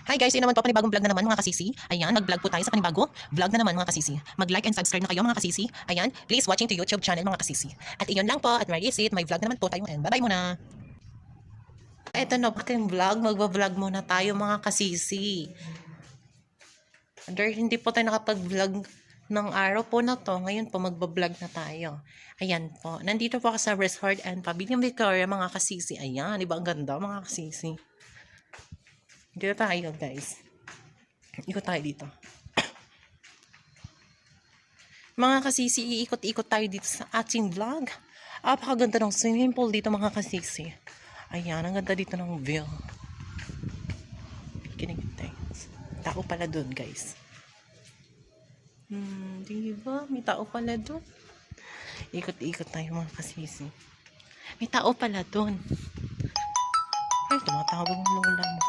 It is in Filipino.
Hi guys, yun naman po, panibagong vlog na naman mga kasisi. Ayan, nag-vlog po tayo sa panibagong vlog na naman mga kasisi. Mag-like and subscribe na kayo mga kasisi. Ayan, please watching to YouTube channel mga kasisi. At iyon lang po, at Mary is it, may vlog na naman po tayo and bye-bye muna. Eto na po yung vlog, magbablog muna tayo mga kasisi. Hindi po tayo nakapag-vlog ng araw po na to. Ngayon po magbablog na tayo. Ayan po, nandito po ako sa Resort and Pavilion Victoria mga kasisi. Ayan, di ba ang ganda mga kasisi? Dito tayo guys. Ikot tayo dito. Mga kasisi, iikot-ikot tayo dito sa ating vlog. Apakaganda ng swimming pool dito mga kasisi. Ayan, ang ganda dito ng view. Kinigitay. Tao pala dun guys. Diba? May tao pala dun. Ikot-ikot tayo mga kasisi. May tao pala dun. Ay, tumatawag ng lola mo.